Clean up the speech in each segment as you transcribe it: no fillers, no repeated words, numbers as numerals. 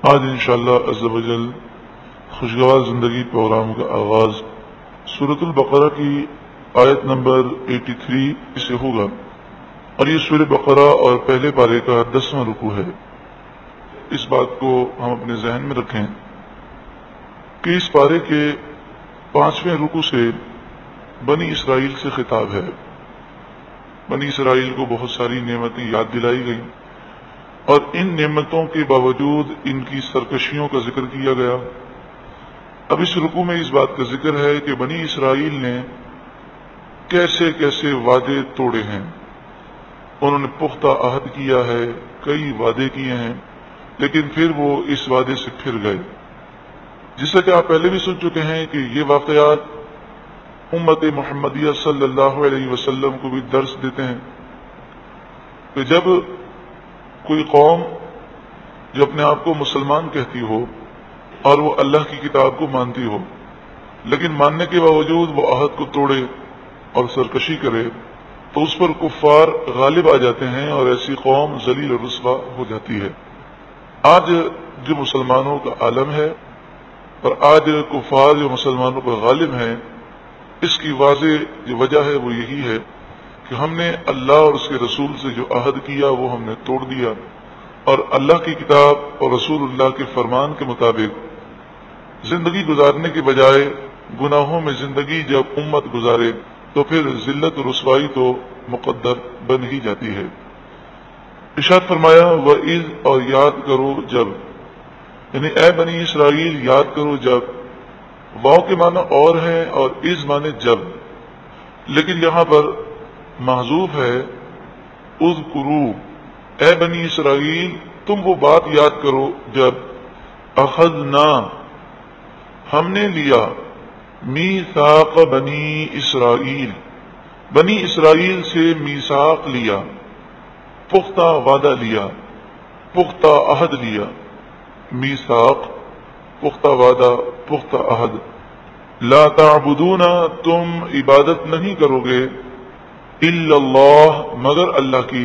آج انشاءاللہ عز و جل خوشگوار زندگی پروگرام کا آغاز سورۃ البقرہ کی آیت نمبر 83 سے ہوگا، اور یہ سورۃ بقرہ اور پہلے پارے کا 10واں رکوع ہے۔ اس بات کو ہم اپنے ذہن میں رکھیں کہ اس پارے کے 5ویں رکوع سے بنی اسرائیل سے خطاب ہے۔ بنی اسرائیل کو بہت ساری نعمتیں یاد دلائی گئیں، اور ان نعمتوں کے باوجود ان کی سرکشیوں کا ذکر کیا گیا۔ اب اس رکوع میں اس بات کا ذکر ہے کہ بنی اسرائیل نے کیسے کیسے وعدے توڑے ہیں۔ انہوں نے پختہ عہد کیا ہے، کئی وعدے کیے ہیں، لیکن پھر وہ اس وعدے سے پھر گئے۔ جیسا کہ آپ پہلے بھی سن چکے ہیں کہ یہ واقعات امت محمدیہ صلی اللہ علیہ وسلم کو بھی درس دیتے ہیں کہ جب کوئی قوم جو اپنے آپ کو مسلمان کہتی ہو اور وہ اللہ کی کتاب کو مانتی ہو، لیکن ماننے کے باوجود وہ عہد کو توڑے اور سرکشی کرے، تو اس پر کفار غالب آ جاتے ہیں اور ایسی قوم ذلیل و رسوا ہو جاتی ہے۔ آج جو مسلمانوں کا عالم ہے اور آج کفار جو مسلمانوں پر غالب ہیں، اس کی واضح جو وجہ ہے وہ یہی ہے کہ ہم نے اللہ اور اس کے رسول سے جو عہد کیا وہ ہم نے توڑ دیا، اور اللہ کی کتاب اور رسول اللہ کے فرمان کے مطابق زندگی گزارنے کے بجائے گناہوں میں زندگی جب امت گزارے تو پھر ذلت و رسوائی تو مقدر بن ہی جاتی ہے۔ ارشاد فرمایا وَإِذْ، اور یاد کرو جب، یعنی اے بنی اسرائیل یاد کرو جب۔ واو کے معنی اور ہے اور از معنی جب، لیکن یہاں پر محذوف ہے اذکروا، اے بنی اسرائیل تم وہ بات یاد کرو جب اخذنا، ہم نے لیا، میثاق بنی اسرائیل، بنی اسرائیل سے میثاق لیا، پختہ وعدہ لیا، پختہ عہد لیا۔ میثاق پختہ وعدہ، پختہ عہد۔ لا تعبدون، تم عبادت نہیں کرو گے، الا اللہ، مگر اللہ کی،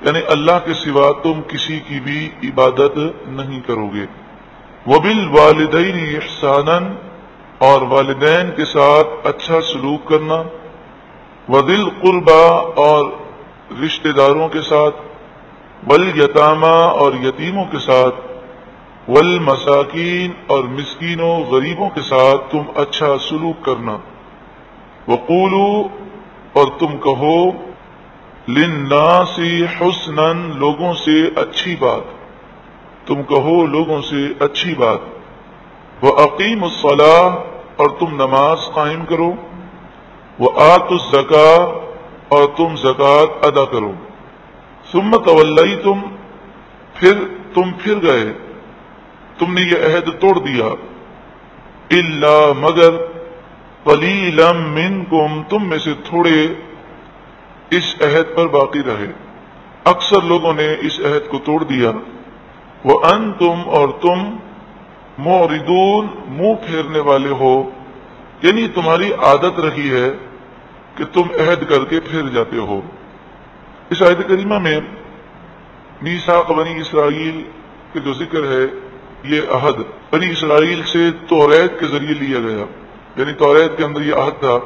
یعنی اللہ کے سوا تم کسی کی بھی عبادت نہیں کرو گے۔ وبالوالدین احسانا، اور والدین کے ساتھ اچھا سلوک کرنا۔ وذی القربى، اور رشتہ داروں کے ساتھ۔ والیتامى، اور یتیموں کے ساتھ۔ والمساکین، اور مسکینوں غریبوں کے ساتھ تم اچھا سلوک کرنا۔ وقولوا، اور تم کہو، للناس حسنا، لوگوں سے اچھی بات، تم کہو لوگوں سے اچھی بات۔ واقیموا الصلاۃ، اور تم نماز قائم کرو۔ وآتوا الزکاۃ، اور تم زکوٰۃ ادا کرو۔ ثم تولیتم، پھر گئے، تم نے یہ عہد توڑ دیا۔ الا، مگر، قلیلا منکم، تم میں سے تھوڑے اس عہد پر باقی رہے، اکثر لوگوں نے اس عہد کو توڑ دیا۔ وانتم، اور تم، معرضون، منہ پھیرنے والے ہو، یعنی تمہاری عادت رہی ہے کہ تم عہد کر کے پھر جاتے ہو۔ اس آیت کریمہ میں میثاق بنی اسرائیل کے جو ذکر ہے، یہ عہد بنی اسرائیل سے توریت کے ذریعے لیا گیا، یعنی توریت کے اندر یہ عہد تھا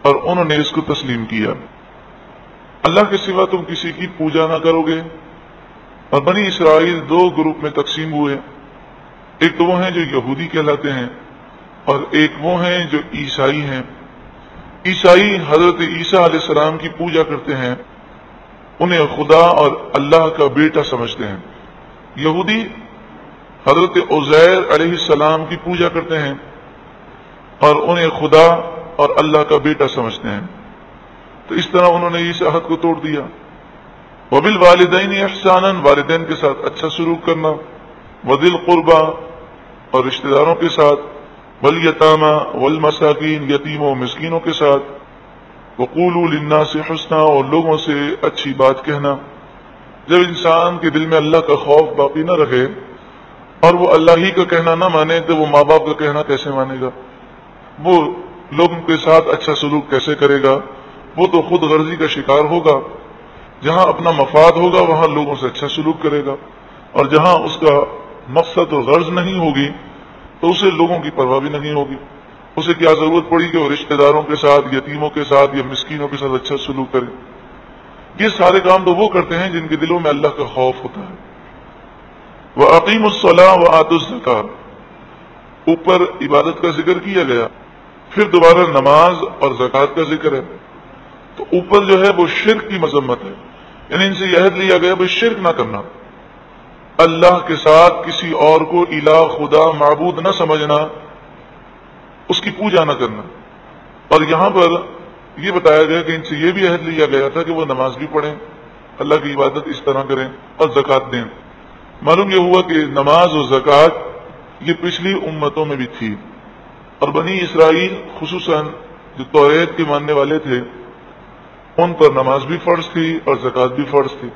اور انہوں نے اس کو تسلیم کیا۔ اللہ کے سوا تم کسی کی پوجا نہ کرو گے۔ اور بنی اسرائیل 2 گروپ میں تقسیم ہوئے، ایک تو وہ ہیں جو یہودی کہلاتے ہیں، اور ایک وہ ہیں جو عیسائی ہیں۔ عیسائی حضرت عیسیٰ علیہ السلام کی پوجا کرتے ہیں، انہیں خدا اور اللہ کا بیٹا سمجھتے ہیں۔ یہودی حضرت عزیر علیہ السلام کی پوجا کرتے ہیں اور انہیں خدا اور اللہ کا بیٹا سمجھتے ہیں۔ تو اس طرح انہوں نے اس عہد کو توڑ دیا۔ وبالوالدین احسانا، والدین کے ساتھ اچھا سلوک کرنا۔ وذی القربى، اور رشتہ داروں کے ساتھ۔ والیتامى، والمساکین، یتیموں مسکینوں کے ساتھ۔ وقولوا للناس حسنا، اور لوگوں سے اچھی بات کہنا۔ جب انسان کے دل میں اللہ کا خوف باقی نہ رہے اور وہ اللہ ہی کا کہنا نہ مانے تو وہ ماں باپ کا کہنا کیسے مانے گا؟ وہ لوگوں کے ساتھ اچھا سلوک کیسے کرے گا؟ وہ تو خود غرضی کا شکار ہوگا۔ جہاں اپنا مفاد ہوگا وہاں لوگوں سے اچھا سلوک کرے گا، اور جہاں اس کا مقصد اور غرض نہیں ہوگی تو اسے لوگوں کی پرواہ بھی نہیں ہوگی. اسے کیا ضرورت پڑی کہ وہ رشتہ داروں کے ساتھ، یتیموں کے ساتھ یا مسکینوں کے ساتھ اچھا سلوک کرے. یہ سارے کام تو وہ کرتے ہیں جن کے دلوں میں اللہ کا خوف ہوتا ہے. وَأَقِيمُوا الصَّلَاةَ وَآتُوا الزَّكَاةَ، اوپر عبادت کا ذکر کیا گیا، پھر دوبارہ نماز اور زکوٰۃ کا ذکر ہے. تو اوپر جو ہے وہ شرک کی مذمت ہے، یعنی ان سے یہ عہد لیا گیا بھائی شرک نہ کرنا، اللہ کے ساتھ کسی اور کو الہ، خدا، معبود نہ سمجھنا، اس کی پوجا نہ کرنا. اور یہاں پر یہ بتایا گیا کہ ان سے یہ بھی عہد لیا گیا تھا کہ وہ نماز بھی پڑھیں، اللہ کی عبادت اس طرح کریں اور زکوٰۃ دیں. معلوم یہ ہوا کہ نماز اور زکوٰۃ یہ پچھلی امتوں میں بھی تھی، اور بنی اسرائیل خصوصاً جو توریت کے ماننے والے تھے ان پر نماز بھی فرض تھی اور زکوٰۃ بھی فرض تھی،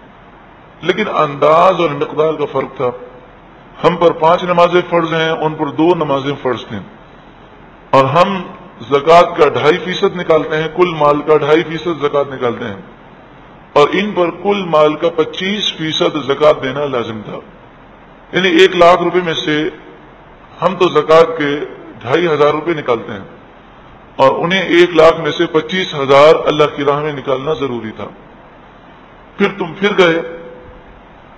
لیکن انداز اور مقدار کا فرق تھا. ہم پر 5 نمازیں فرض ہیں، ان پر 2 نمازیں فرض تھیں، اور ہم زکوٰۃ کا 2.5% نکالتے ہیں، کل مال کا 2.5% زکوٰۃ نکالتے ہیں، اور ان پر کل مال کا 25% زکوٰۃ دینا لازم تھا. یعنی 1 لاکھ روپے میں سے ہم تو زکوٰۃ کے 2,500 روپے نکالتے ہیں، اور انہیں 1 لاکھ میں سے 25,000 اللہ کی راہ میں نکالنا ضروری تھا. پھر تم پھر گئے،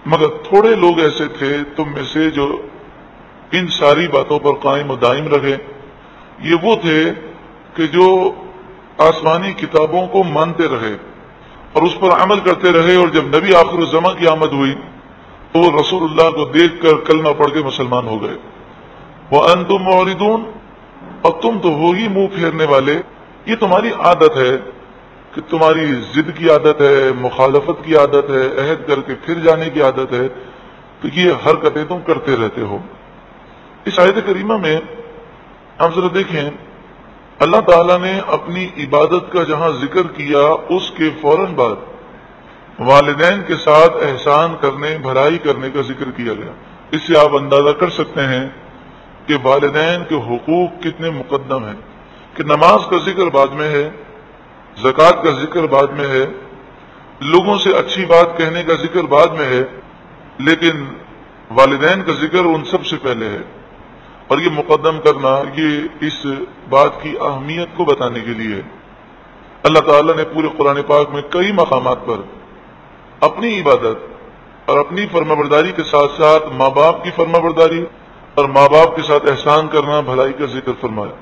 مگر تھوڑے لوگ ایسے تھے تم میں سے جو ان ساری باتوں پر قائم و دائم رہے. یہ وہ تھے کہ جو آسمانی کتابوں کو مانتے رہے اور اس پر عمل کرتے رہے، اور جب نبی آخر الزماں کی آمد ہوئی تو وہ رسول اللہ کو دیکھ کر کلمہ پڑھ کے مسلمان ہو گئے. وَأَنْتُمْ مُعْرِضُونَ، اور تم تو ہو ہی منہ پھیرنے والے. یہ تمہاری عادت ہے کہ تمہاری ضد کی عادت ہے، مخالفت کی عادت ہے، عہد کر کے پھر جانے کی عادت ہے، تو یہ حرکتیں تم کرتے رہتے ہو. اس آیت کریمہ میں ہم ذرا دیکھیں، اللہ تعالیٰ نے اپنی عبادت کا جہاں ذکر کیا اس کے فوراً بعد والدین کے ساتھ احسان کرنے، بھلائی کرنے کا ذکر کیا گیا. اس سے آپ اندازہ کر سکتے ہیں کہ والدین کے حقوق کتنے مقدم ہیں، کہ نماز کا ذکر بعد میں ہے، زکوٰۃ کا ذکر بعد میں ہے، لوگوں سے اچھی بات کہنے کا ذکر بعد میں ہے، لیکن والدین کا ذکر ان سب سے پہلے ہے. اور یہ مقدم کرنا یہ اس بات کی اہمیت کو بتانے کے لیے اللہ تعالیٰ نے پورے قرآن پاک میں کئی مقامات پر اپنی عبادت اور اپنی فرمانبرداری کے ساتھ ساتھ ماں باپ کی فرمانبرداری اور ماں باپ کے ساتھ احسان کرنا، بھلائی کا ذکر فرمایا.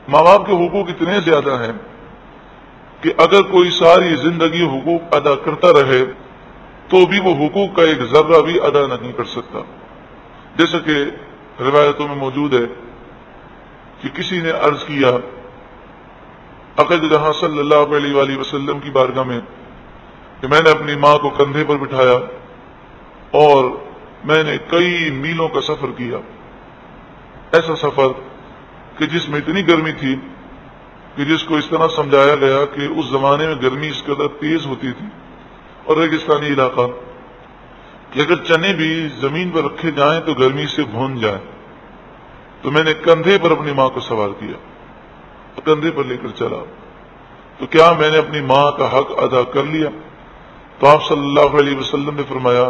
ماں باپ کے حقوق اتنے زیادہ ہیں کہ اگر کوئی ساری زندگی حقوق ادا کرتا رہے تو بھی وہ حقوق کا ایک ذرہ بھی ادا نہیں کر سکتا. جیسا کہ روایتوں میں موجود ہے کہ کسی نے عرض کیا جہاں صلی اللہ علیہ وآلہ وسلم کی بارگاہ میں کہ میں نے اپنی ماں کو کندھے پر بٹھایا اور میں نے کئی میلوں کا سفر کیا، ایسا سفر کہ جس میں اتنی گرمی تھی کہ جس کو اس طرح سمجھایا گیا کہ اس زمانے میں گرمی اس قدر تیز ہوتی تھی اور ریگستانی علاقہ کہ اگر چنے بھی زمین پر رکھے جائیں تو گرمی سے بھون جائیں. تو میں نے کندھے پر اپنی ماں کو سوار کیا، کندھے پر لے کر چلا. تو کیا میں نے اپنی ماں کا حق ادا کر لیا؟ تو آپ صلی اللہ علیہ وسلم نے فرمایا،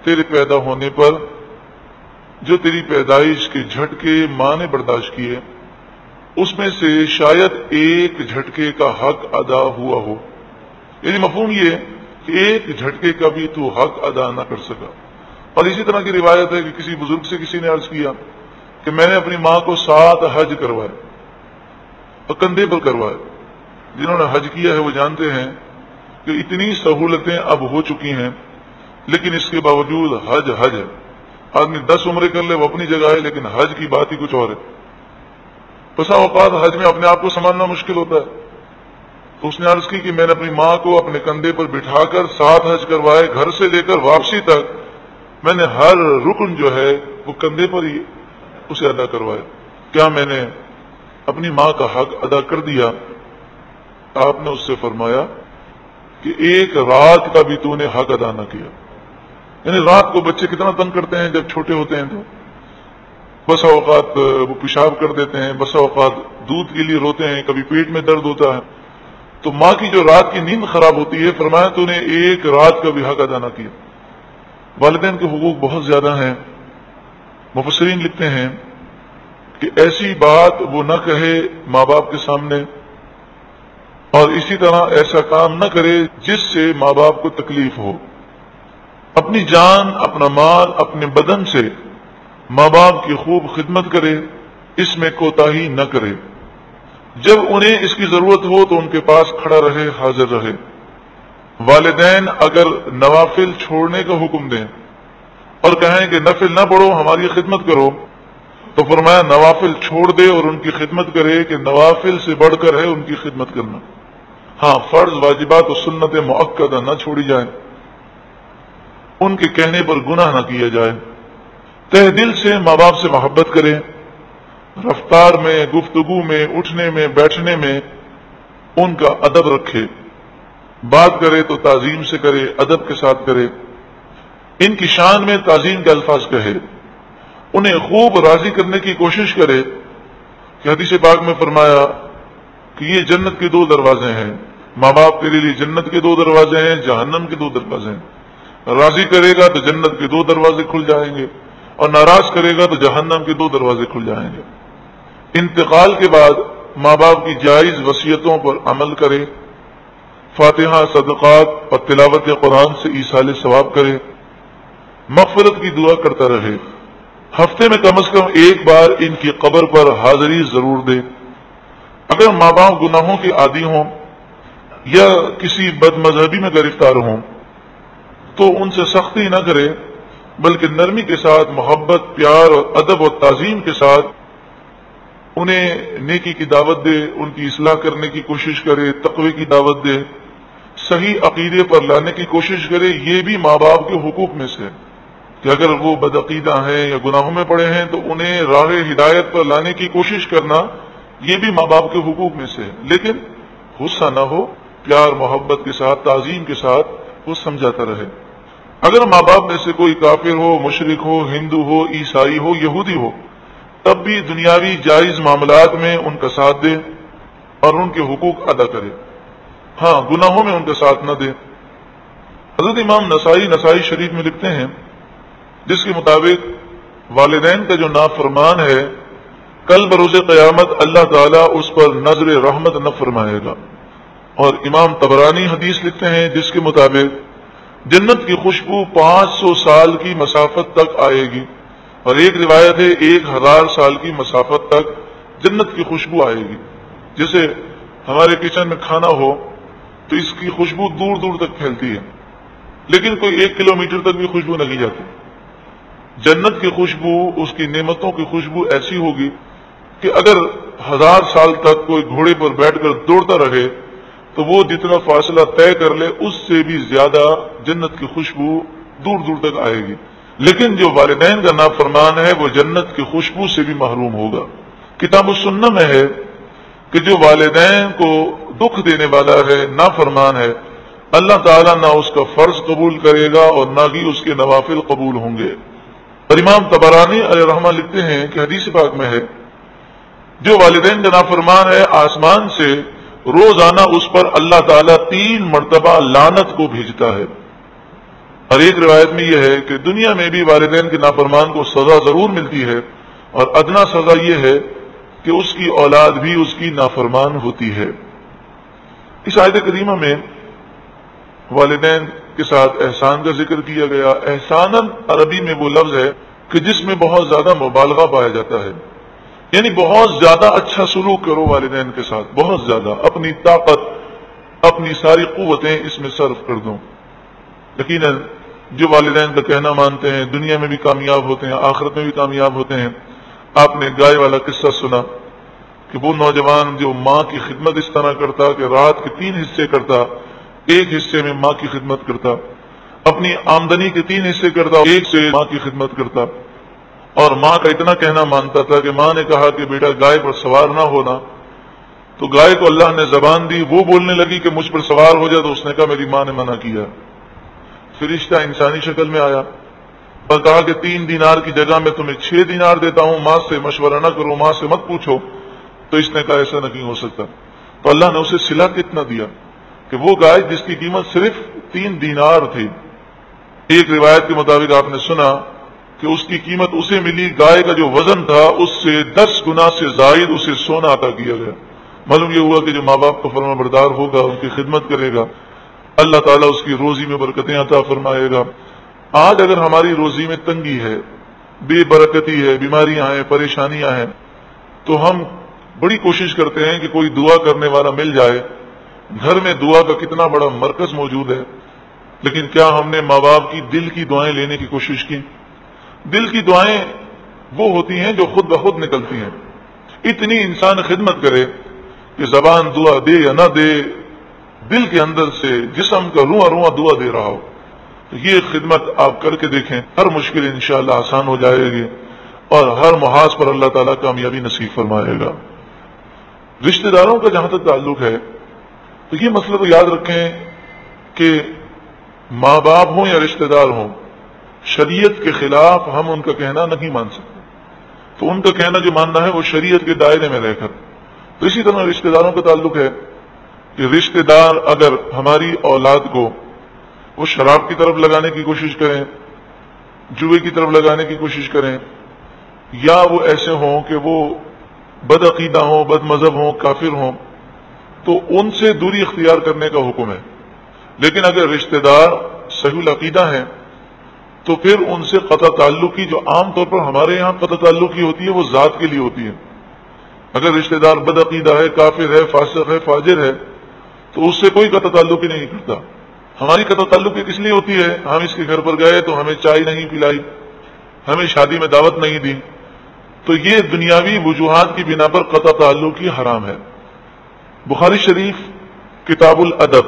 تیرے پیدا ہونے پر جو تیری پیدائش کے جھٹکے ماں نے برداشت کیے اس میں سے شاید ایک جھٹکے کا حق ادا ہوا ہو. یعنی مفہوم یہ کہ ایک جھٹکے کا بھی تو حق ادا نہ کر سکا. اور اسی طرح کی روایت ہے کہ کسی بزرگ سے کسی نے عرض کیا کہ میں نے اپنی ماں کو 7 حج کروائے اور کندھے پر کروائے. جنہوں نے حج کیا ہے وہ جانتے ہیں کہ اتنی سہولتیں اب ہو چکی ہیں، لیکن اس کے باوجود حج ہے. آدمی 10 عمرے کر لے وہ اپنی جگہ ہے، لیکن حج کی بات ہی کچھ اور ہے. بسا اوقات حج میں اپنے آپ کو سنبھالنا مشکل ہوتا ہے. تو اس نے عرض کی کہ میں نے اپنی ماں کو اپنے کندھے پر بٹھا کر 7 حج کروائے، گھر سے لے کر واپسی تک میں نے ہر رکن جو ہے وہ کندھے پر ہی اسے ادا کروائے. کیا میں نے اپنی ماں کا حق ادا کر دیا؟ آپ نے اس سے فرمایا کہ ایک رات کا بھی تو نے حق ادا نہ کیا. یعنی رات کو بچے کتنا تنگ کرتے ہیں جب چھوٹے ہوتے ہیں، تو بسا اوقات وہ پیشاب کر دیتے ہیں، بسا اوقات دودھ کے لیے روتے ہیں، کبھی پیٹ میں درد ہوتا ہے. تو ماں کی جو رات کی نیند خراب ہوتی ہے، فرمایا تو نے ایک رات کا بھی حق ادا نہ کیا. والدین کے حقوق بہت زیادہ ہیں، مفسرین لکھتے ہیں کہ ایسی بات وہ نہ کہے ماں باپ کے سامنے، اور اسی طرح ایسا کام نہ کرے جس سے ماں باپ کو تکلیف ہو۔ اپنی جان، اپنا مال، اپنے بدن سے ماں باپ کی خوب خدمت کرے، اس میں کوتاہی نہ کرے۔ جب انہیں اس کی ضرورت ہو تو ان کے پاس کھڑا رہے، حاضر رہے۔ والدین اگر نوافل چھوڑنے کا حکم دیں اور کہیں کہ نفل نہ پڑھو، ہماری خدمت کرو، تو فرمایا نوافل چھوڑ دے اور ان کی خدمت کرے کہ نوافل سے بڑھ کر ہے ان کی خدمت کرنا۔ ہاں، فرض، واجبات و سنت مؤکدہ نہ چھوڑی جائیں، ان کے کہنے پر گناہ نہ کیا جائے۔ تہ دل سے ماں باپ سے محبت کریں، رفتار میں، گفتگو میں، اٹھنے میں، بیٹھنے میں ان کا ادب رکھے، بات کرے تو تعظیم سے کرے، ادب کے ساتھ کرے، ان کی شان میں تعظیم کے الفاظ کہے، انہیں خوب راضی کرنے کی کوشش کرے کہ حدیث پاک میں فرمایا کہ یہ جنت کے 2 دروازے ہیں، ماں باپ تیرے لیے جنت کے 2 دروازے ہیں، جہنم کے 2 دروازے ہیں۔ راضی کرے گا تو جنت کے 2 دروازے کھل جائیں گے، اور ناراض کرے گا تو جہنم کے 2 دروازے کھل جائیں گے۔ انتقال کے بعد ماں باپ کی جائز وصیتوں پر عمل کرے، فاتحہ، صدقات اور تلاوت قرآن سے ایصال ثواب کرے، مغفرت کی دعا کرتا رہے۔ ہفتے میں کم از کم 1 بار ان کی قبر پر حاضری ضرور دے۔ اگر ماں باپ گناہوں کے عادی ہوں یا کسی بد مذہبی میں گرفتار ہوں تو ان سے سختی نہ کرے، بلکہ نرمی کے ساتھ، محبت، پیار اور ادب و تعظیم کے ساتھ انہیں نیکی کی دعوت دے، ان کی اصلاح کرنے کی کوشش کرے، تقوی کی دعوت دے، صحیح عقیدے پر لانے کی کوشش کرے۔ یہ بھی ماں باپ کے حقوق میں سے ہے کہ اگر وہ بدعقیدہ ہیں یا گناہوں میں پڑے ہیں تو انہیں راہ ہدایت پر لانے کی کوشش کرنا، یہ بھی ماں باپ کے حقوق میں سے ہے، لیکن غصہ نہ ہو، پیار محبت کے ساتھ، تعظیم کے ساتھ وہ سمجھاتا رہے۔ اگر ماں باپ میں سے کوئی کافر ہو، مشرک ہو، ہندو ہو، عیسائی ہو، یہودی ہو، تب بھی دنیاوی جائز معاملات میں ان کا ساتھ دے اور ان کے حقوق ادا کرے، ہاں گناہوں میں ان کا ساتھ نہ دے۔ حضرت امام نسائی شریف میں لکھتے ہیں جس کے مطابق والدین کا جو نافرمان ہے کل بروز قیامت اللہ تعالیٰ اس پر نظر رحمت نہ فرمائے گا۔ اور امام طبرانی حدیث لکھتے ہیں جس کے مطابق جنت کی خوشبو 500 سال کی مسافت تک آئے گی، اور ایک روایت ہے 1000 سال کی مسافت تک جنت کی خوشبو آئے گی۔ جیسے ہمارے کچن میں کھانا ہو تو اس کی خوشبو دور دور تک پھیلتی ہے، لیکن کوئی 1 کلومیٹر تک بھی خوشبو نہیں جاتی۔ جنت کی خوشبو، اس کی نعمتوں کی خوشبو ایسی ہوگی کہ اگر 1000 سال تک کوئی گھوڑے پر بیٹھ کر دوڑتا رہے تو وہ جتنا فاصلہ طے کر لے اس سے بھی زیادہ جنت کی خوشبو دور دور تک آئے گی۔ لیکن جو والدین کا نافرمان ہے وہ جنت کی خوشبو سے بھی محروم ہوگا۔ کتاب السنہ میں ہے کہ جو والدین کو دکھ دینے والا ہے، نافرمان ہے، اللہ تعالیٰ نہ اس کا فرض قبول کرے گا اور نہ ہی اس کے نوافل قبول ہوں گے۔ اور امام طبرانی علیہ رحمہ لکھتے ہیں کہ حدیث پاک میں ہے جو والدین کا نافرمان ہے آسمان سے روزانہ اس پر اللہ تعالیٰ 3 مرتبہ لعنت کو بھیجتا ہے۔ اور ایک روایت میں یہ ہے کہ دنیا میں بھی والدین کے نافرمان کو سزا ضرور ملتی ہے، اور ادنا سزا یہ ہے کہ اس کی اولاد بھی اس کی نافرمان ہوتی ہے۔ اس آیت کریمہ میں والدین کے ساتھ احسان کا ذکر کیا گیا۔ احساناً عربی میں وہ لفظ ہے کہ جس میں بہت زیادہ مبالغہ پایا جاتا ہے، یعنی بہت زیادہ اچھا سلوک کرو والدین کے ساتھ، بہت زیادہ اپنی طاقت، اپنی ساری قوتیں اس میں صرف کر دو۔ یقیناً جو والدین کا کہنا مانتے ہیں دنیا میں بھی کامیاب ہوتے ہیں، آخرت میں بھی کامیاب ہوتے ہیں۔ آپ نے گائے والا قصہ سنا کہ وہ نوجوان جو ماں کی خدمت اس طرح کرتا کہ رات کے 3 حصے کرتا، ایک حصے میں ماں کی خدمت کرتا، اپنی آمدنی کے 3 حصے کرتا، ایک سے ماں کی خدمت کرتا، اور ماں کا اتنا کہنا مانتا تھا کہ ماں نے کہا کہ بیٹا گائے پر سوار نہ ہونا، تو گائے کو اللہ نے زبان دی، وہ بولنے لگی کہ مجھ پر سوار ہو جائے، تو اس نے کہا میری ماں نے منع کیا۔ فرشتہ انسانی شکل میں آیا اور کہا کہ 3 دینار کی جگہ میں تمہیں 6 دینار دیتا ہوں، ماں سے مشورہ نہ کرو، ماں سے مت پوچھو۔ تو اس نے کہا ایسا نہیں ہو سکتا۔ تو اللہ نے اسے صلہ کتنا دیا کہ وہ گائے جس کی قیمت صرف 3 دینار تھی، ایک روایت کے مطابق آپ نے سنا کہ اس کی قیمت اسے ملی، گائے کا جو وزن تھا اس سے 10 گنا سے زائد اسے سونا عطا کیا گیا۔ معلوم یہ ہوا کہ جو ماں باپ کا فرما بردار ہوگا، ان کی خدمت کرے گا، اللہ تعالیٰ اس کی روزی میں برکتیں عطا فرمائے گا۔ آج اگر ہماری روزی میں تنگی ہے، بے برکتی ہے، بیماریاں ہیں، پریشانیاں ہیں، تو ہم بڑی کوشش کرتے ہیں کہ کوئی دعا کرنے والا مل جائے۔ گھر میں دعا کا کتنا بڑا مرکز موجود ہے، لیکن کیا ہم نے ماں باپ کی دل کی دعائیں لینے کی کوشش کی؟ دل کی دعائیں وہ ہوتی ہیں جو خود بخود نکلتی ہیں۔ اتنی انسان خدمت کرے کہ زبان دعا دے یا نہ دے، دل کے اندر سے جسم کا رواں رواں دعا دے رہا ہو، تو یہ خدمت آپ کر کے دیکھیں، ہر مشکل انشاءاللہ آسان ہو جائے گی اور ہر محاذ پر اللہ تعالیٰ کامیابی نصیب فرمائے گا۔ رشتہ داروں کا جہاں تک تعلق ہے تو یہ مسئلہ تو یاد رکھیں کہ ماں باپ ہوں یا رشتہ دار ہوں، شریعت کے خلاف ہم ان کا کہنا نہیں مان سکتے، تو ان کا کہنا جو ماننا ہے وہ شریعت کے دائرے میں رہ کر۔ تو اسی طرح رشتہ داروں کا تعلق ہے کہ رشتہ دار اگر ہماری اولاد کو وہ شراب کی طرف لگانے کی کوشش کریں، جوئے کی طرف لگانے کی کوشش کریں، یا وہ ایسے ہوں کہ وہ بد عقیدہ ہوں، بد مذہب ہوں، کافر ہوں، تو ان سے دوری اختیار کرنے کا حکم ہے۔ لیکن اگر رشتہ دار صحیح العقیدہ ہیں تو پھر ان سے قطع تعلقی، جو عام طور پر ہمارے یہاں قطع تعلقی ہوتی ہے، وہ ذات کے لیے ہوتی ہے۔ اگر رشتہ دار بد عقیدہ ہے، کافر ہے، فاسق ہے، فاجر ہے، تو اس سے کوئی قطع تعلقی نہیں کرتا۔ ہماری قطع تعلقی کس لیے ہوتی ہے؟ ہم اس کے گھر پر گئے تو ہمیں چائے نہیں پلائی، ہمیں شادی میں دعوت نہیں دی، تو یہ دنیاوی وجوہات کی بنا پر قطع تعلقی حرام ہے۔ بخاری شریف کتاب الادب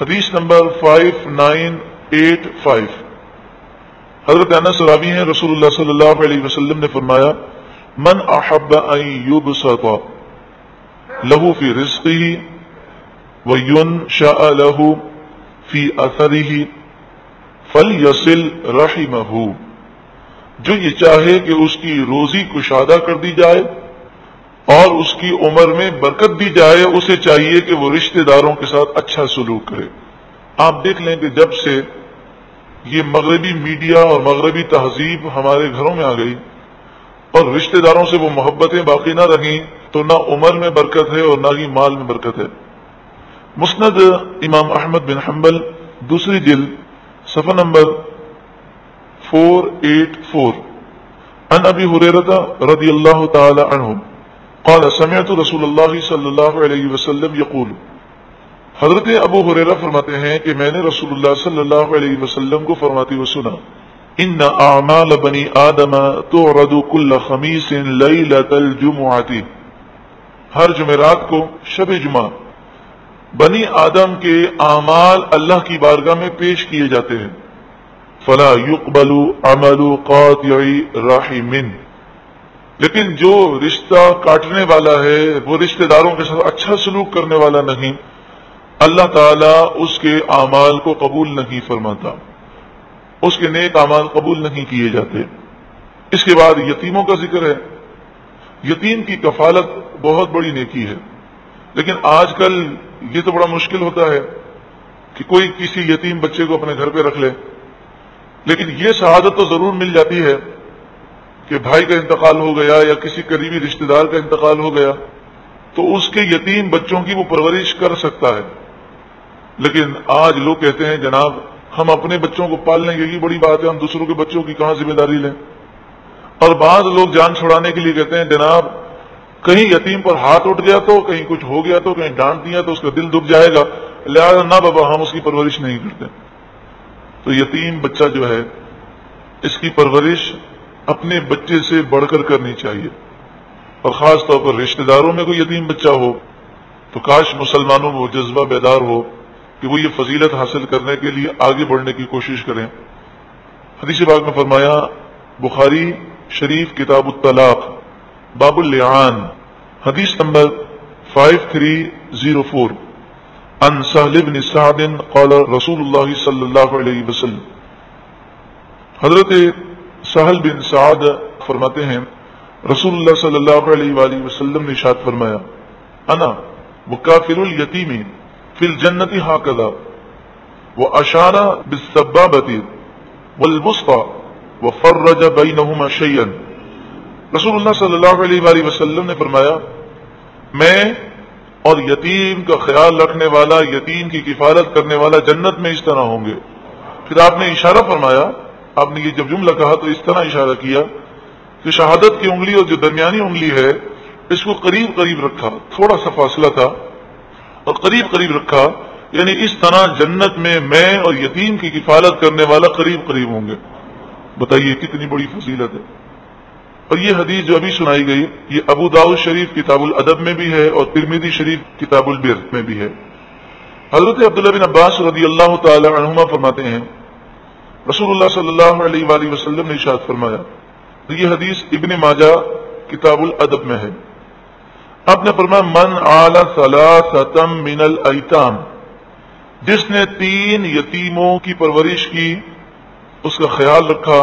حدیث نمبر 5985، حضرت انس راوی ہیں، رسول اللہ صلی اللہ علیہ وسلم نے فرمایا، من احب ان یبسط له فی رزقه وینشأ له فی اثره فلیصل رحمه، جو یہ چاہے کہ اس کی روزی کشادہ کر دی جائے اور اس کی عمر میں برکت دی جائے، اسے چاہیے کہ وہ رشتہ داروں کے ساتھ اچھا سلوک کرے۔ آپ دیکھ لیں کہ جب سے یہ مغربی میڈیا اور مغربی تہذیب ہمارے گھروں میں آ گئی اور رشتہ داروں سے وہ محبتیں باقی نہ رہیں، تو نہ عمر میں برکت ہے اور نہ ہی مال میں برکت ہے۔ مسند امام احمد بن حنبل دوسری جلد صفحہ نمبر 484، عن ابی ہریرہ رضی اللہ تعالی عنہ قال سمعت رسول اللہ صلی اللہ علیہ وسلم یقول، حضرت ابو ہریرہ فرماتے ہیں کہ میں نے رسول اللہ صلی اللہ علیہ وسلم کو فرماتے ہوئے سنا، ان اعمال بنی آدم تعرض کل خمیس لیلۃ الجمعۃ، ہر جمعرات کو شب جمعہ بنی آدم کے اعمال اللہ کی بارگاہ میں پیش کیے جاتے ہیں، فلا يقبل عمل قاطع رحم، لیکن جو رشتہ کاٹنے والا ہے، وہ رشتہ داروں کے ساتھ اچھا سلوک کرنے والا نہیں، اللہ تعالیٰ اس کے اعمال کو قبول نہیں فرماتا، اس کے نیک اعمال قبول نہیں کیے جاتے۔ اس کے بعد یتیموں کا ذکر ہے۔ یتیم کی کفالت بہت بڑی نیکی ہے، لیکن آج کل یہ تو بڑا مشکل ہوتا ہے کہ کوئی کسی یتیم بچے کو اپنے گھر پہ رکھ لے، لیکن یہ سعادت تو ضرور مل جاتی ہے کہ بھائی کا انتقال ہو گیا یا کسی قریبی رشتہ دار کا انتقال ہو گیا تو اس کے یتیم بچوں کی وہ پرورش کر سکتا ہے۔ لیکن آج لوگ کہتے ہیں جناب ہم اپنے بچوں کو پال لیں گے، یہ بڑی بات ہے، ہم دوسروں کے بچوں کی کہاں ذمہ داری لیں۔ اور بعض لوگ جان چھڑانے کے لیے کہتے ہیں جناب کہیں یتیم پر ہاتھ اٹھ گیا تو، کہیں کچھ ہو گیا تو، کہیں ڈانٹ دیا تو اس کا دل دکھ جائے گا، لہٰذا نہ بابا ہم اس کی پرورش نہیں کرتے۔ تو یتیم بچہ جو ہے اس کی پرورش اپنے بچے سے بڑھ کر کرنی چاہیے، اور خاص طور پر رشتہ داروں میں کوئی یتیم بچہ ہو تو کاش مسلمانوں میں وہ جذبہ بیدار ہو کہ وہ یہ فضیلت حاصل کرنے کے لیے آگے بڑھنے کی کوشش کریں۔ حدیث پاک میں فرمایا، بخاری شریف کتاب الطلاق باب اللعان حدیث نمبر 5304، عن سہل بن سعد قال رسول اللہ صلی اللہ علیہ وسلم، حضرت سہل بن سعد فرماتے ہیں رسول اللہ صلی اللہ علیہ وآلہ وسلم نے ارشاد فرمایا، انا وکافل الیتیم فی الجنت ھکذا واشار بالسبابۃ والوسطی وفرج بینہما شیئا، رسول اللہ صلی اللہ علیہ وآلہ وسلم نے فرمایا میں اور یتیم کا خیال رکھنے والا، یتیم کی کفالت کرنے والا جنت میں اس طرح ہوں گے۔ پھر آپ نے اشارہ فرمایا، آپ نے یہ جب جملہ کہا تو اس طرح اشارہ کیا کہ شہادت کی انگلی اور جو درمیانی انگلی ہے اس کو قریب قریب رکھا، تھوڑا سا فاصلہ تھا اور قریب قریب رکھا، یعنی اس طرح جنت میں اور یتیم کی کفالت کرنے والا قریب قریب ہوں گے۔ بتائیے کتنی بڑی فضیلت ہے۔ اور یہ حدیث جو ابھی سنائی گئی یہ ابو داؤد شریف کتاب الادب میں بھی ہے اور ترمذی شریف کتاب البر میں بھی ہے۔ حضرت عبداللہ بن عباس رضی اللہ تعالی عنہما فرماتے ہیں رسول اللہ صلی اللہ علیہ وآلہ وسلم نے ارشاد فرمایا، یہ حدیث ابن ماجہ کتاب الادب میں ہے، آپ نے فرمایا من عال ثلاثة من الایتام، جس نے 3 یتیموں کی پرورش کی، اس کا خیال رکھا،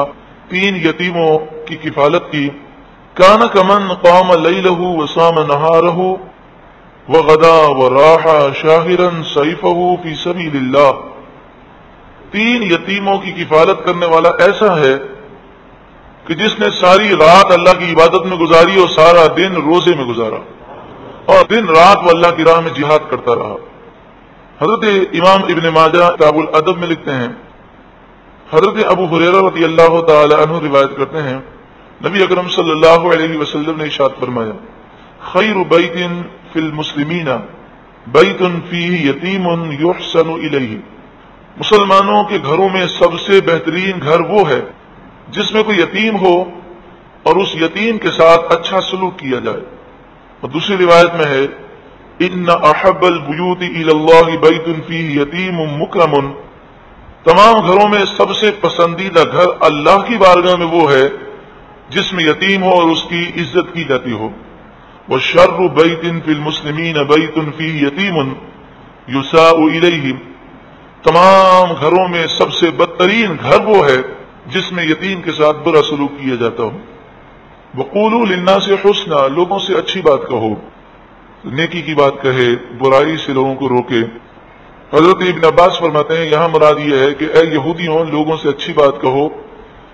3 یتیموں کی کفالت کی، کان کمن قام لیلہ وصام نہارہ وغدا وراح شاہرا سیفہ فی سبیل اللہ، 3 یتیموں کی کفالت کرنے والا ایسا ہے کہ جس نے ساری رات اللہ کی عبادت میں گزاری اور سارا دن روزے میں گزارا، اور دن رات وہ اللہ کی راہ میں جہاد کرتا رہا۔ حضرت امام ابن ماجہ کتاب الادب میں لکھتے ہیں، حضرت ابو ہریرہ رضی اللہ تعالی عنہ روایت کرتے ہیں نبی اکرم صلی اللہ علیہ وسلم نے ارشاد فرمایا خیر بیت فی المسلمین بیت فیہ یتیم یحسن الیہ، مسلمانوں کے گھروں میں سب سے بہترین گھر وہ ہے جس میں کوئی یتیم ہو اور اس یتیم کے ساتھ اچھا سلوک کیا جائے۔ اور دوسری روایت میں ہے ان احب البیوت الی اللہ بیت فیہ یتیم مکرم، تمام گھروں میں سب سے پسندیدہ گھر اللہ کی بارگاہ میں وہ ہے جس میں یتیم ہو اور اس کی عزت کی جاتی ہو۔ وشر بیت فی المسلمین بیت فیہ یتیم یساء الیہ، تمام گھروں میں سب سے بدترین گھر وہ ہے جس میں یتیم کے ساتھ برا سلوک کیا جاتا ہو۔ وقولوا للناس حسنا، لوگوں سے اچھی بات کہو، نیکی کی بات کہے، برائی سے لوگوں کو روکے۔ حضرت ابن عباس فرماتے ہیں یہاں مراد یہ ہے کہ اے یہودیوں لوگوں سے اچھی بات کہو،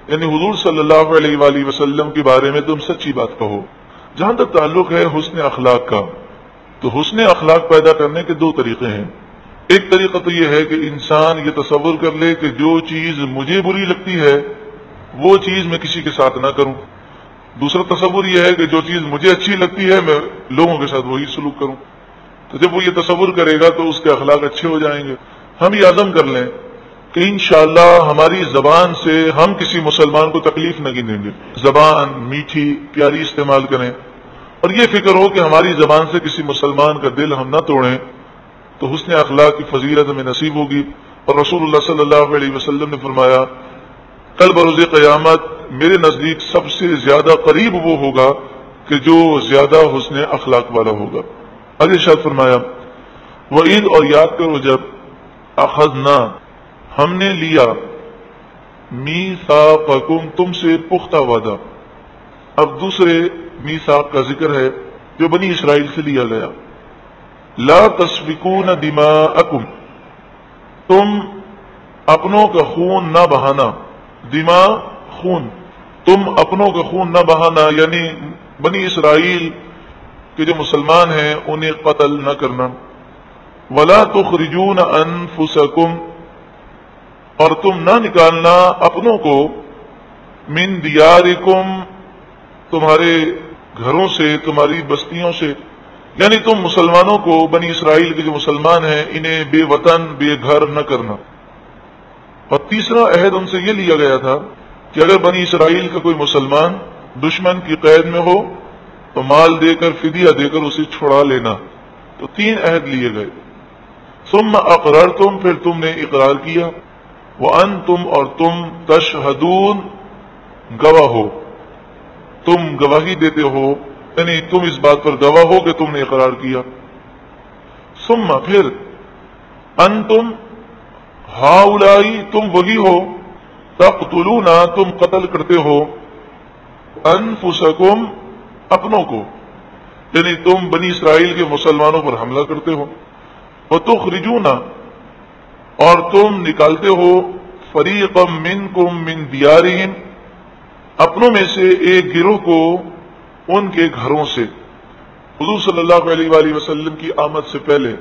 یعنی حضور صلی اللہ علیہ وآلہ وسلم کے بارے میں تم سچی بات کہو۔ جہاں تک تعلق ہے حسن اخلاق کا، تو حسن اخلاق پیدا کرنے کے 2 طریقے ہیں۔ ایک طریقہ تو یہ ہے کہ انسان یہ تصور کر لے کہ جو چیز مجھے بری لگتی ہے وہ چیز میں کسی کے ساتھ نہ کروں۔ دوسرا تصور یہ ہے کہ جو چیز مجھے اچھی لگتی ہے میں لوگوں کے ساتھ وہی سلوک کروں۔ تو جب وہ یہ تصور کرے گا تو اس کے اخلاق اچھے ہو جائیں گے۔ ہم یہ عزم کر لیں کہ انشاءاللہ ہماری زبان سے ہم کسی مسلمان کو تکلیف نہ دیں گے، زبان میٹھی پیاری استعمال کریں، اور یہ فکر ہو کہ ہماری زبان سے کسی مسلمان کا دل ہم نہ توڑیں، تو حسن اخلاق کی فضیلت ہمیں نصیب ہوگی۔ اور رسول اللہ صلی اللہ علیہ وسلم نے فرمایا کل بروز قیامت میرے نزدیک سب سے زیادہ قریب وہ ہوگا کہ جو زیادہ حسن اخلاق والا ہوگا۔ آگے ارشاد فرمایا وعید، اور یاد کرو جب اخذنا، ہم نے لیا، میثاقکم، تم سے پختہ وعدہ۔ اب دوسرے میثاق کا ذکر ہے جو بنی اسرائیل سے لیا گیا۔ لا تسفکون دماءکم، تم اپنوں کا خون نہ بہانا، دماء خون، تم اپنوں کا خون نہ بہانا، یعنی بنی اسرائیل کہ جو مسلمان ہیں انہیں قتل نہ کرنا۔ ولا تخرجون انفسکم، اور تم نہ نکالنا اپنوں کو، من دیارکم، تمہارے گھروں سے، تمہاری بستیوں سے، یعنی تم مسلمانوں کو، بنی اسرائیل کے جو مسلمان ہیں انہیں بے وطن بے گھر نہ کرنا۔ اور تیسرا عہد ان سے یہ لیا گیا تھا کہ اگر بنی اسرائیل کا کوئی مسلمان دشمن کی قید میں ہو تو مال دے کر، فدیہ دے کر اسے چھڑا لینا۔ تو 3 عہد لیے گئے۔ ثم اقررتم، پھر تم نے اقرار کیا، وانتم، اور تم، تشہدون، گواہ ہو، تم گواہی دیتے ہو، یعنی تم اس بات پر گواہ ہو کہ تم نے اقرار کیا۔ ثم، پھر، انتم ہاؤلائی، تم وہی ہو، تقتلون، تم قتل کرتے ہو، انفسکم، اپنوں کو، یعنی تم بنی اسرائیل کے مسلمانوں پر حملہ کرتے ہو، وتخرجون، اور تم نکالتے ہو، فریقا منکم من دیارہم، اپنوں میں سے ایک گروہ کو ان کے گھروں سے حضور صلی اللہ علیہ وآلہ وسلم کی آمد سے پہلے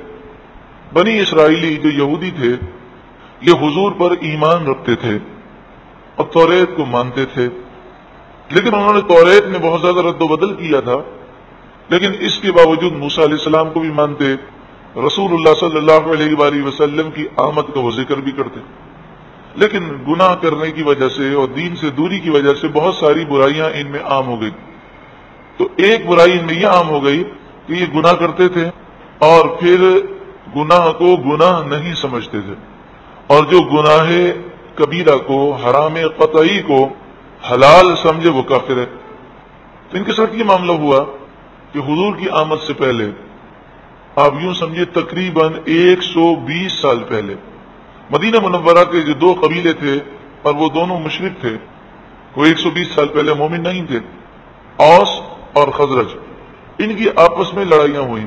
بنی اسرائیلی جو یہودی تھے یہ حضور پر ایمان رکھتے تھے اور توریت کو مانتے تھے، لیکن انہوں نے توریت میں بہت زیادہ رد و بدل کیا تھا، لیکن اس کے باوجود موسیٰ علیہ السلام کو بھی مانتے، رسول اللہ صلی اللہ علیہ وآلہ وسلم کی آمد کا وہ ذکر بھی کرتے، لیکن گناہ کرنے کی وجہ سے اور دین سے دوری کی وجہ سے بہت ساری برائیاں ان میں عام ہو گئی۔ تو ایک برائی ان میں یہ عام ہو گئی کہ یہ گناہ کرتے تھے اور پھر گناہ کو گناہ نہیں سمجھتے تھے، اور جو گناہ کبیرہ کو، حرام قطعی کو حلال سمجھے وہ کافر ہے۔ تو ان کے ساتھ یہ معاملہ ہوا کہ حضور کی آمد سے پہلے، آپ یوں سمجھے تقریباً 120 سال پہلے، مدینہ منورہ کے جو دو قبیلے تھے اور وہ دونوں مشرک تھے، وہ 120 سال پہلے مومن نہیں تھے، اوس اور خزرج، ان کی آپس میں لڑائیاں ہوئیں